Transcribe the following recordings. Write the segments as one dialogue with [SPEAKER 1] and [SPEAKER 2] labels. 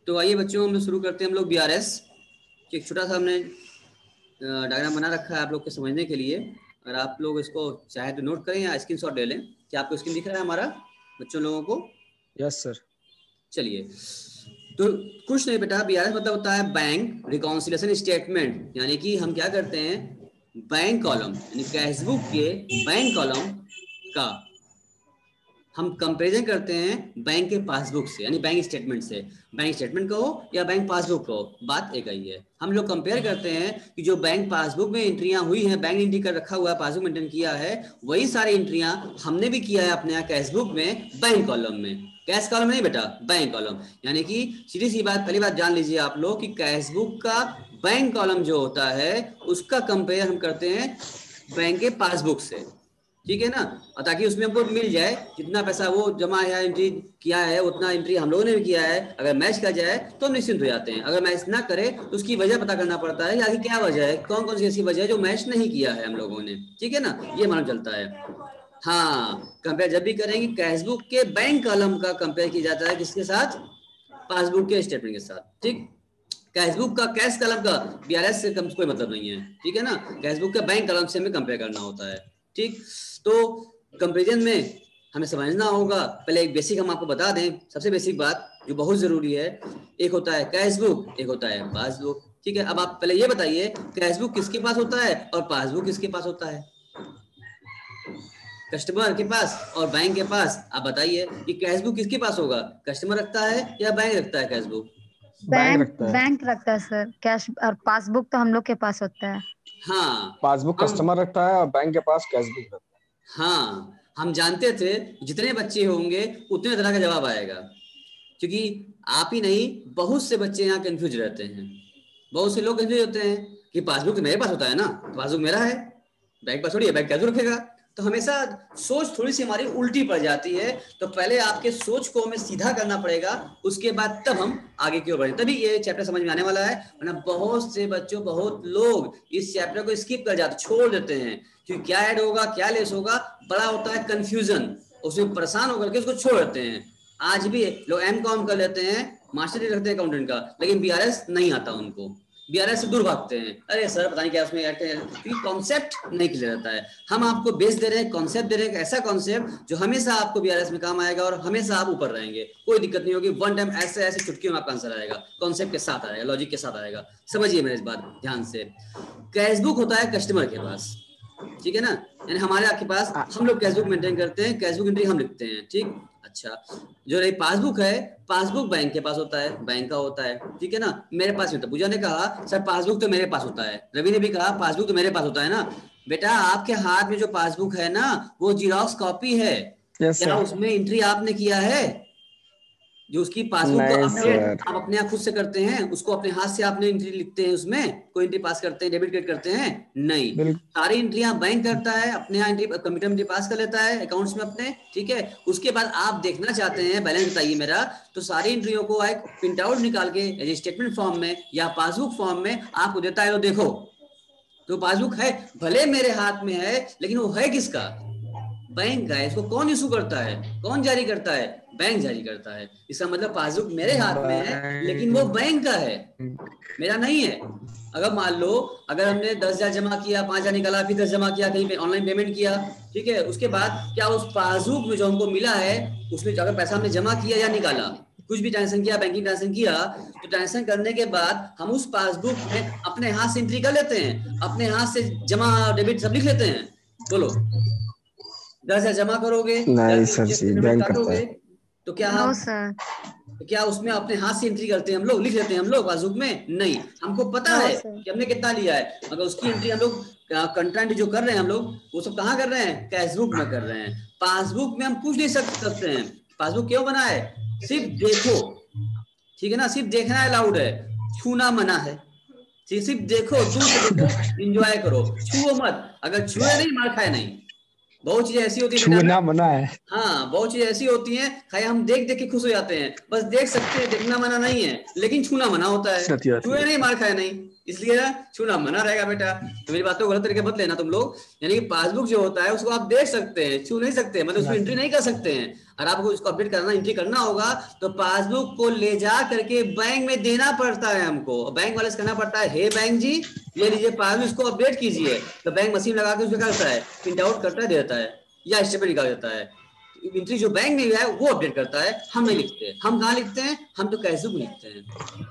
[SPEAKER 1] तो आइए बच्चों, हम लोग शुरू करते हैं। हम लोग BRS एक छोटा सा हमने डायग्राम बना रखा है आप लोग के समझने के लिए। अगर आप लोग इसको चाहे तो नोट करें या स्क्रीनशॉट ले लें। क्या आपको स्क्रीन दिख रहा है हमारा बच्चों लोगों को?
[SPEAKER 2] Yes sir.
[SPEAKER 1] चलिए, तो कुछ नहीं बेटा, BRS मतलब होता है बैंक रिकॉन्सिलिएशन स्टेटमेंट। यानी कि हम क्या करते हैं, बैंक कॉलम यानी कैशबुक के बैंक कॉलम का हम कंपैरिजन करते हैं बैंक के पासबुक से, यानी बैंक स्टेटमेंट से। बैंक स्टेटमेंट कहो या बैंक पासबुक कहो, बात एक ही है। हम लोग कंपेयर करते हैं कि जो बैंक पासबुक में एंट्रियां हुई हैं, बैंक एंट्री कर रखा हुआ है, पासबुक मेंटेन किया है, वही सारी एंट्रियां हमने भी किया है अपने यहाँ कैशबुक में, बैंक कॉलम में। कैश कॉलम नहीं बेटा, बैंक कॉलम। यानी कि सीधी सी बात, पहली बात जान लीजिए आप लोग कि कैशबुक का बैंक कॉलम जो होता है उसका कंपेयर हम करते हैं बैंक के पासबुक से, ठीक है ना। और ताकि उसमें हमको मिल जाए जितना पैसा वो जमा या एंट्री किया है उतना एंट्री हम लोगों ने भी किया है। अगर मैच कर जाए तो हम निश्चिंत हो जाते हैं, अगर मैच ना करे तो उसकी वजह पता करना पड़ता है, आगे क्या वजह है, कौन कौन सी ऐसी वजह है जो मैच नहीं किया है हम लोगों ने, ठीक है ना, ये मालूम चलता है। हाँ, कंपेयर जब भी करेंगे कैशबुक के बैंक कॉलम का कंपेयर किया जाता है किसके साथ, पासबुक के स्टेटमेंट के साथ, ठीक। कैशबुक का कैश कॉलम का BRS से कम कोई मतलब नहीं है, ठीक है ना। कैशबुक का बैंक कॉलम से हमें कंपेयर करना होता है, ठीक। तो कंपेरिजन में हमें समझना होगा, पहले एक बेसिक हम आपको बता दें। सबसे बेसिक बात जो बहुत जरूरी है, एक होता है कैशबुक, एक होता है पासबुक, ठीक है। अब आप पहले ये बताइए कैशबुक किसके पास होता है और पासबुक किसके पास होता है? कस्टमर के पास और बैंक के पास। आप बताइए कि कैशबुक किसके पास होगा, कस्टमर रखता है या बैंक रखता है कैशबुक?
[SPEAKER 3] बैंक रखता है सर कैश, और पासबुक तो हम लोग के पास होता है।
[SPEAKER 1] हाँ,
[SPEAKER 2] पासबुक कस्टमर रखता है और बैंक के पास कैशबुक रखता है।
[SPEAKER 1] हाँ, हम जानते थे जितने बच्चे होंगे उतने तरह का जवाब आएगा, क्योंकि आप ही नहीं बहुत से बच्चे यहाँ कंफ्यूज रहते हैं। बहुत से लोग कंफ्यूज होते हैं कि पासबुक तो मेरे पास होता है ना, पासबुक मेरा है, बैंक पास थोड़ी है, बैंक कैसे रखेगा। तो हमेशा सोच थोड़ी सी हमारी उल्टी पड़ जाती है। तो पहले आपके सोच को हमें सीधा करना पड़ेगा, उसके बाद तब हम आगे की ओर बढ़े, तभी ये चैप्टर समझ में आने वाला है। वरना बहुत से बच्चों, बहुत लोग इस चैप्टर को स्किप कर जाते, छोड़ देते हैं, क्योंकि क्या ऐड होगा क्या लेस होगा, बड़ा होता है कंफ्यूजन, उसमें परेशान होकर के उसको छोड़ देते हैं। आज भी लोग M.Com कर लेते हैं, मास्टर डिग्री रखते हैं अकाउंटेंट का, लेकिन BRS नहीं आता उनको, BRS से दूर भागते हैं। अरे सर पता नहीं क्या उसमें ऐड करें, क्योंकि कॉन्सेप्ट नहीं क्लियर रहता है। हम आपको बेस दे रहे हैं, कॉन्सेप्ट दे रहे हैं, ऐसा कॉन्सेप्ट जो हमेशा आपको BRS में काम आएगा और हमेशा आप ऊपर रहेंगे, कोई दिक्कत नहीं होगी। वन टाइम ऐसे ऐसे चुटकियों में आपका आंसर आएगा, कॉन्सेप्ट के साथ आएगा, लॉजिक के साथ आएगा। समझिए मेरी इस बात ध्यान से। कैशबुक होता है कस्टमर के पास, ठीक है ना, यानी हमारे आपके पास हम लोग कैशबुक मेंटेन करते हैं, कैशबुक एंट्री हम लिखते हैं, ठीक। अच्छा, जो रही पासबुक है, पासबुक बैंक के पास होता है, बैंक का होता है, ठीक है ना। मेरे पास नहीं होता। पूजा ने कहा सर पासबुक तो मेरे पास होता है, रवि ने भी कहा पासबुक तो मेरे पास होता है ना। बेटा आपके हाथ में जो पासबुक है ना वो जीरोक्स कॉपी है, क्या उसमें एंट्री आपने किया है? जो उसकी पासबुक को अपडेट आप अपने आप खुद से करते हैं, उसको अपने हाथ से आपने एंट्री लिखते हैं, उसमें कोई एंट्री पास करते हैं, डेबिट क्रेडिट करते हैं? नहीं, सारी एंट्रियां बैंक करता है, अपने यहाँ एंट्री कंप्यूटर में पास कर लेता है अकाउंट्स में अपने, ठीक है। उसके बाद आप देखना चाहते हैं बैलेंस बताइए मेरा, तो सारी एंट्रियों को एक प्रिंट आउट निकाल के स्टेटमेंट फॉर्म में या पासबुक फॉर्म में आपको देता है। तो देखो, तो पासबुक है, भले मेरे हाथ में है, लेकिन वो है किसका? बैंक का है। इसको कौन इशू करता है, कौन जारी करता है? बैंक जारी करता है। इसका मतलब पासबुक मेरे हाथ में है लेकिन वो बैंक का है, मेरा नहीं है। अगर मान लो अगर हमने 10,000 जमा किया, 5,000 निकाला, फिर 10 जमा किया, कहीं पे ऑनलाइन पेमेंट किया, ठीक है, उसके बाद क्या उस पासबुक में जो हमको मिला है उसमें अगर पैसा हमने जमा किया या निकाला, कुछ भी ट्रांजेक्शन किया, बैंकिंग ट्रांजेक्शन किया, तो ट्रांजेक्शन करने के बाद हम उस पासबुक में अपने हाथ से एंट्री कर लेते हैं, अपने हाथ से जमा डेबिट सब लिख लेते हैं। बोलो, 10,000 जमा करोगे,
[SPEAKER 2] नहीं सर जी, बैंक करता है।
[SPEAKER 1] तो क्या
[SPEAKER 3] नो सर,
[SPEAKER 1] तो क्या उसमें अपने हाथ से एंट्री करते हैं हम लोग, लिख लेते हैं हम लोग पासबुक में? नहीं, हमको पता है कि हमने कितना लिया है, मगर उसकी एंट्री हम लोग कंटेंट जो कर रहे हैं हम लोग वो सब कहाँ कर रहे हैं? कैशबुक में कर रहे हैं। पासबुक में हम कुछ नहीं सकते हैं। पासबुक क्यों बना है? सिर्फ देखो, ठीक है ना, सिर्फ देखना अलाउड है, छूना मना है। सिर्फ देखो, दूर से देखो, एंजॉय करो, छुओ मत। अगर छुए नहीं मार खाए नहीं। बहुत चीजें ऐसी होती है
[SPEAKER 2] छूना मना है।
[SPEAKER 1] हाँ, बहुत चीजें ऐसी होती हैं खाली हम देख देख के खुश हो जाते हैं, बस देख सकते हैं, देखना मना नहीं है, लेकिन छूना मना होता है। छुए नहीं मार खाए नहीं, इसलिए ना छूना मना रहेगा बेटा। तो मेरी बातों को गलत तरीके मत लेना तुम लोग। यानी कि पासबुक जो होता है उसको आप देख सकते हैं, छू नहीं सकते, मतलब उसमें एंट्री नहीं कर सकते हैं। और आपको उसको अपडेट करना, एंट्री करना होगा तो पासबुक को ले जा करके बैंक में देना पड़ता है हमको। बैंक वाले से कहना पड़ता है, हे बैंक जी ये लीजिए पासबुक, इसको अपडेट कीजिए। तो बैंक मशीन लगा के उसमें क्या करता है, प्रिंट आउट करता है, देता है या स्टेटमेंट निकाल देता है। एंट्री जो बैंक में है वो अपडेट करता है, हम नहीं लिखते। हम कहाँ लिखते हैं, हम तो कैश बुक में लिखते हैं।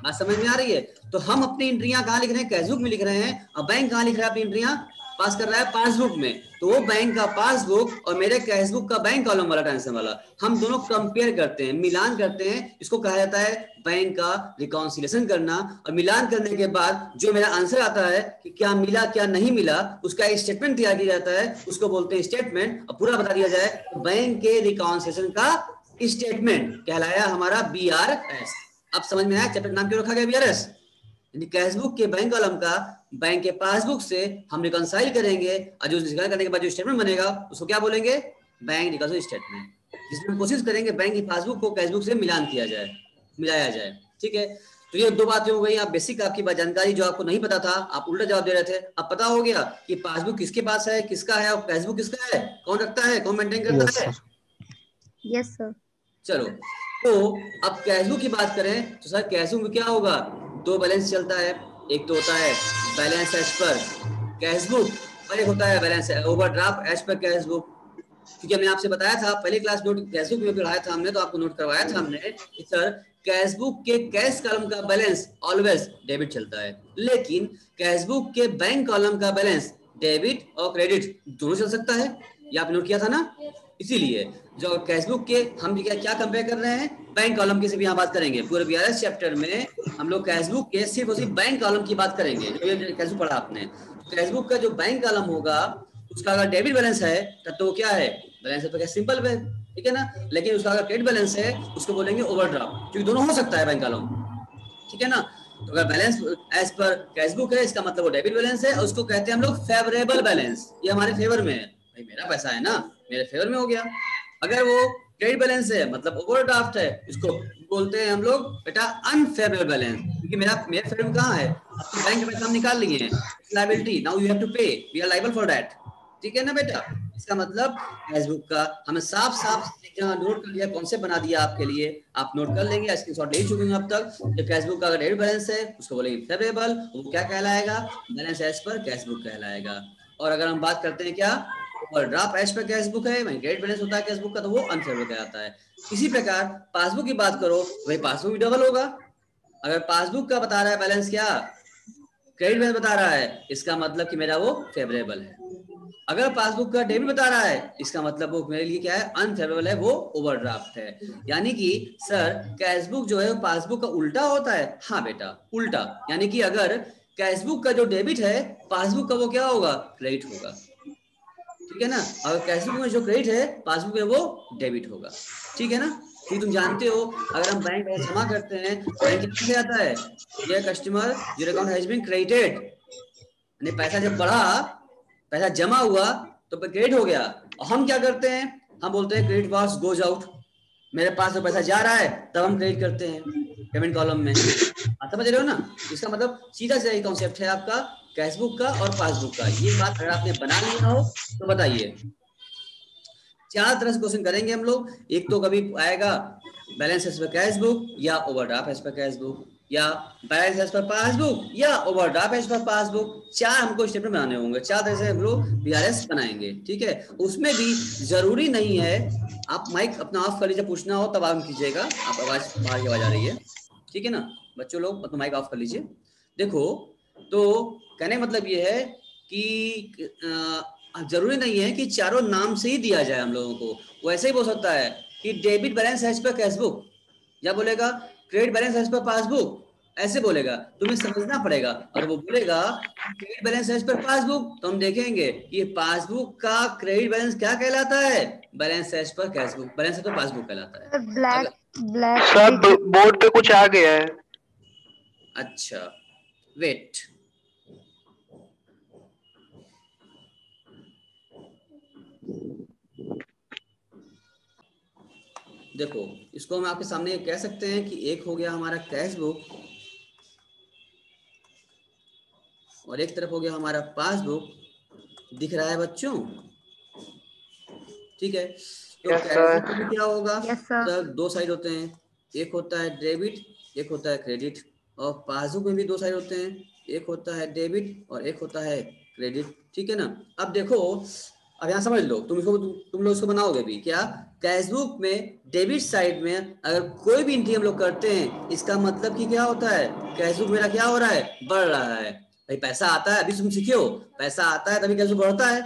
[SPEAKER 1] बात समझ में आ रही है? तो हम अपनी एंट्रियां कहाँ लिख रहे हैं, कैश बुक में लिख रहे हैं, और बैंक कहाँ लिख रहा है अपनी एंट्रियां, पास कर रहा है पासबुक में। तो वो बैंक का पासबुक और मेरे कैश बुक का बैंक कॉलम वाला ट्रांजेक्शन वाला, हम दोनों कंपेयर करते हैं, मिलान करते हैं। इसको कहा जाता है बैंक का रिकॉन्सिलेशन करना। और मिलान करने के बाद जो मेरा आंसर आता है कि क्या मिला क्या नहीं मिला, उसका एक स्टेटमेंट तैयार किया जाता है, उसको बोलते हैं स्टेटमेंट। और पूरा बता दिया जाए तो बैंक के रिकॉन्सिलेशन का स्टेटमेंट कहलाया हमारा BRS। अब समझ में आया चैप्टर नाम क्यों रखा गया BRS? यानी कैशबुक के बैंक कॉलम का बैंक के पासबुक से हम रिकॉन्साइल करेंगे, और जो रिकॉन्साइल करने के बाद जो स्टेटमेंट बनेगा उसको क्या बोलेंगे, बैंक रिकॉन्सिल स्टेटमेंट। जिसमें हम कोशिश करेंगे बैंक की पासबुक को कैशबुक से मिलान किया जाए, मिलाया जाए। ठीक है, तो ये दो बातें हो गई। आप बेसिक आपकी जानकारी जो आपको नहीं पता था, आप उल्टा जवाब दे रहे थे, अब पता हो गया कि पासबुक किसके पास है, किसका है, और कैशबुक किसका है, कौन रखता है, कौन मेंटेन करता है।
[SPEAKER 3] Yes sir.
[SPEAKER 1] चलो, तो अब कैशबुक की बात करें तो सर कैशबुक में क्या होगा, दो बैलेंस चलता है। एक तो होता है बैलेंस एज पर कैशबुक, और एक होता है balance overdraft as per cashbook. क्योंकि हमने आपसे बताया था पहली क्लास नोट कैशबुक में पढ़ाया था हमने, तो आपको नोट करवाया था हमने कि सर कैशबुक के कैश कॉलम का बैलेंस ऑलवेज डेबिट चलता है, लेकिन कैशबुक के बैंक कॉलम का बैलेंस डेबिट और क्रेडिट दोनों चल सकता है। ये आपने नोट किया था ना? इसीलिए जो कैशबुक के हम क्या कंपेयर कर रहे हैं, बैंक कॉलम की सिर्फ यहाँ बात करेंगे। पूरे BRS चैप्टर में हम लोग कैशबुक के सिर्फ और सिर्फ बैंक कॉलम की बात करेंगे। जो ये कैशबुक पढ़ा आपने, कैशबुक का जो बैंक कॉलम होगा उसका अगर डेबिट बैलेंस है तब तो क्या है, बैलेंस तो क्या सिंपल है, ठीक है ना। लेकिन उसका अगर क्रेडिट बैलेंस है उसको बोलेंगे ओवरड्राफ्ट, क्योंकि दोनों हो सकता है बैंक कॉलम, ठीक है ना। तो अगर बैलेंस एज पर कैशबुक है इसका मतलब वो डेबिट बैलेंस है, और उसको कहते हैं हम लोग फेवरेबल बैलेंस, ये हमारे फेवर में है, भाई मेरा पैसा है ना, मेरे फेवर में हो गया। अगर वो क्रेडिट बैलेंस है मतलब ओवरड्राफ्ट है, इसको बोलते हैं हम लोग बेटा अनफेवरेबल बैलेंस, क्योंकि मेरे फेवर में कहाँ है, अब तो बैंक के पैसा हम निकाल लिए हैं, liability, now you have to pay, we are liable for that, ठीक है ना बेटा। इसका मतलब फेसबुक का हमें साफ साफ नोट कर लिया, कॉन्सेप्ट बना दिया आपके लिए, आप नोट कर लेंगे, स्क्रीनशॉट ले चुके हैं अब तक। जो फेसबुक का डेबिट बैलेंस है उसको बोलेंगे फेवरेबल, वो क्या कहलाएगा, बैलेंस एज पर कैशबुक कहलाएगा। और अगर हम बात करते हैं क्या, ओवरड्राफ्ट एज पर कैशबुक है, वहीं क्रेडिट बैलेंस होता है कैशबुक का, तो वो अनफेवरेबल कहलाता है। इसी प्रकार पासबुक की बात करो, वही पासबुक भी डबल होगा। अगर पासबुक का बता रहा है बैलेंस क्या, क्रेडिट बैलेंस बता रहा है, इसका मतलब कि मेरा वो फेवरेबल है। अगर पासबुक का डेबिट बता रहा है इसका मतलब वो मेरे लिए क्या है, अनफेवरेबल है, वो ओवरड्राफ्ट है। यानी कि सर कैशबुक जो है वो पासबुक का उल्टा होता है। हाँ बेटा उल्टा, यानी कि अगर कैशबुक का जो डेबिट है पासबुक का वो क्या होगा, क्रेडिट होगा, ठीक है ना। अगर कैशबुक में जो क्रेडिट है पासबुक में वो डेबिट होगा, ठीक है ना। क्योंकि तुम जानते हो अगर हम बैंक में जमा करते हैं, बैंक क्या आता है, ये customer your account has been credited, यानी पैसा जब बढ़ा, पैसा जमा हुआ तो क्रेडिट हो गया। और हम क्या करते हैं, हम बोलते हैं क्रेडिट वास गोज आउट, मेरे पास जो पैसा जा रहा है तब हम क्रेडिट करते हैं पेमेंट कॉलम में, आप समझ रहे हो ना। इसका मतलब सीधा सीधा कॉन्सेप्ट है आपका कैशबुक का और पासबुक का। ये बात अगर आपने बना लिया हो तो बताइए। चार तरह से क्वेश्चन करेंगे हम लोग, एक तो कभी आएगा बैलेंस एज पर कैशबुक, या ओवरड्राफ्ट एज पर कैशबुक, या बैलेंस एज पर पासबुक, या ओवरड्राफ्ट एज पर पासबुक। चार हमको स्टेटमेंट बनाने होंगे, चार तरह से हम लोग BRS बनाएंगे, ठीक है। उसमें भी जरूरी नहीं है, आप माइक अपना ऑफ कर लीजिए, पूछना हो तब आप कीजिएगा, आप आवाज बाहर की आवाज आ रही है, ठीक है ना बच्चों लोग, अपना माइक ऑफ कर लीजिए। देखो तो कहने मतलब ये है कि जरूरी नहीं है कि चारों नाम से ही दिया जाए हम लोगों को, वो ऐसे ही बोल सकता है कि debit balance as per cashbook, या बोलेगा credit balance as per passbook, ऐसे बोलेगा, तुम्हें समझना पड़ेगा। और वो बोलेगा credit balance as per passbook, तो हम देखेंगे कि पासबुक का क्रेडिट बैलेंस क्या कहलाता है, balance as per cashbook, balance as per passbook कहलाता है।
[SPEAKER 3] ब्लैक ब्लैक
[SPEAKER 4] सब बोर्ड पे कुछ आ गया है।
[SPEAKER 1] अच्छा वेट, देखो इसको हम आपके सामने कह सकते हैं कि एक हो गया हमारा कैश बुक, और एक तरफ हो गया हमारा पासबुक। दिख रहा है बच्चों? ठीक है। तो
[SPEAKER 4] Yes,
[SPEAKER 1] कैशबुक
[SPEAKER 4] sir.
[SPEAKER 1] में क्या होगा
[SPEAKER 3] यस सर।
[SPEAKER 1] सर? दो साइड होते हैं, एक होता है डेबिट, एक होता है क्रेडिट। और पासबुक में भी दो साइड होते हैं, एक होता है डेबिट और एक होता है क्रेडिट। ठीक है ना? अब देखो, अब यहाँ समझ लो, तुम लोग इसको बनाओगे भी क्या? कैशबुक में डेबिट साइड में अगर कोई भी एंट्री हम लोग करते हैं, इसका मतलब कि क्या होता है? कैशबुक मेरा क्या हो रहा है? बढ़ रहा है। भाई पैसा आता है, अभी तुम सीखे हो, पैसा आता है तभी कैशबुक बढ़ता है,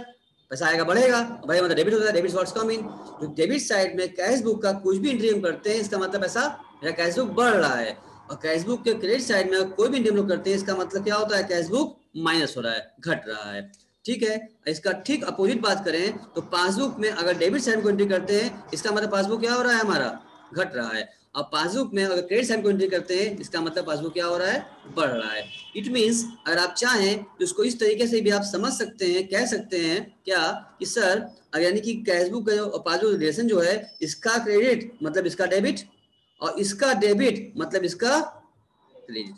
[SPEAKER 1] पैसा आएगा बढ़ेगा। भाई मतलब डेबिट होता है, डेबिट व्हाट्स कम इन। तो डेबिट साइड में कैशबुक का कुछ भी एंट्री हम करते हैं, इसका मतलब पैसा मेरा कैशबुक बढ़ रहा है। और कैशबुक के क्रेडिट साइड में कोई भी एंट्री हम लोग करते हैं, इसका मतलब क्या होता है? कैशबुक माइनस हो रहा है, घट रहा है। ठीक है। इसका ठीक अपोजिट बात करें तो पासबुक में अगर डेबिट साइड को एंट्री करते हैं, इसका मतलब पासबुक क्या हो रहा है? हमारा घट रहा है। और पासबुक में अगर क्रेडिट साइड को एंट्री करते हैं, इसका मतलब पासबुक क्या हो रहा है? बढ़ रहा है। इट मीन्स अगर आप चाहें तो इसको इस तरीके से भी आप समझ सकते हैं, कह सकते हैं क्या कि सर यानी कि कैशबुक का जो पासबुक रिलेशन जो है, इसका क्रेडिट मतलब इसका डेबिट और इसका डेबिट मतलब इसका क्रेडिट।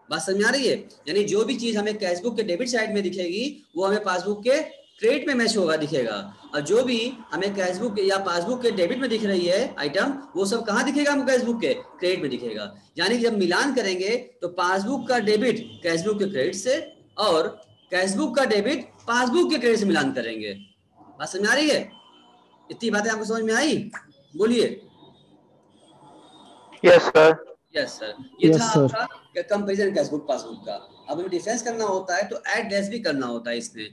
[SPEAKER 1] बात समझ में आ रही है? यानी जो भी चीज हमें कैशबुक के डेबिट साइड में दिखेगी वो हमें पासबुक के क्रेडिट में मैच होगा, दिखेगा। और जो भी हमें कैशबुक या पासबुक के डेबिट में दिख रही है आइटम, वो सब कहाँ दिखेगा? हमको कैशबुक के क्रेडिट में दिखेगा। यानी कि जब मिलान करेंगे तो पासबुक का डेबिट कैशबुक के क्रेडिट से और कैशबुक का डेबिट पासबुक के क्रेडिट से मिलान करेंगे। बात समझ में आ रही है? इतनी बातें आपको समझ में आई? बोलिए।
[SPEAKER 4] Yes, sir.
[SPEAKER 1] Yes sir. ये था
[SPEAKER 2] यस सर।
[SPEAKER 1] आपका कंपैरिजन कैशबुक पासबुक का। अब हमें डिफरेंस करना होता है तो ऐड लेस भी करना होता है इसमें,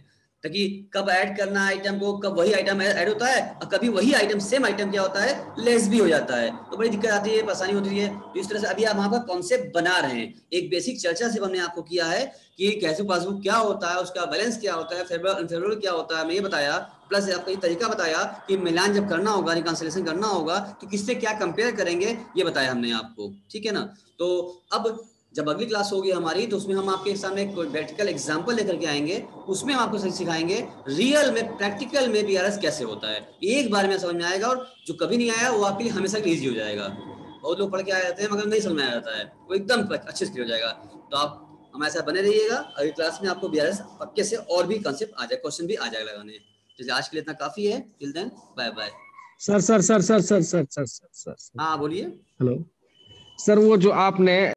[SPEAKER 1] ताकि कब ऐड करना है आइटम को, कब वही आइटम ऐड होता है और कभी वही आइटम सेम आइटम क्या होता है? लेस भी हो जाता है। तो बड़ी दिक्कत आती है, परेशानी होती है। तो इस तरह से अभी आप वहां पर कॉन्सेप्ट बना रहे हैं। एक बेसिक चर्चा सिर्फ हमने आपको किया है कि कैशबुक पासबुक क्या होता है, उसका बैलेंस क्या होता है, फेवरेबल अनफेवरेबल क्या होता है, मैं ये बताया। प्लस आपको ये तरीका बताया कि मिलान जब करना होगा, रिकंसिलिएशन करना होगा तो किससे क्या कंपेयर करेंगे, ये बताया हमने आपको। ठीक है ना? तो अब जब अगली क्लास होगी हमारी तो उसमें हम आपके सामने एक प्रैक्टिकल एग्जांपल लेकर के आएंगे। उसमें हम आपको सिखाएंगे रियल में, प्रैक्टिकल में बीआरएस कैसे होता है। एक बार में समझ में आएगा और जो कभी नहीं आया वो आपके लिए हमेशा इजी हो जाएगा। बहुत लोग पढ़ के आ जाते हैं मगर नहीं समझ में आ जाता है, वो एकदम अच्छे से हो जाएगा। तो आप हमारे साथ बने रहिएगा, अगली क्लास में आपको बीआरएस पक्के से और भी कंसेप्ट आ जाए, क्वेश्चन भी आ जाएगा लगाने। तो आज के लिए इतना काफी है। Till then bye bye.
[SPEAKER 2] Sir sir sir sir sir sir sir sir sir.
[SPEAKER 1] हाँ बोलिए।
[SPEAKER 2] हेलो सर, वो जो आपने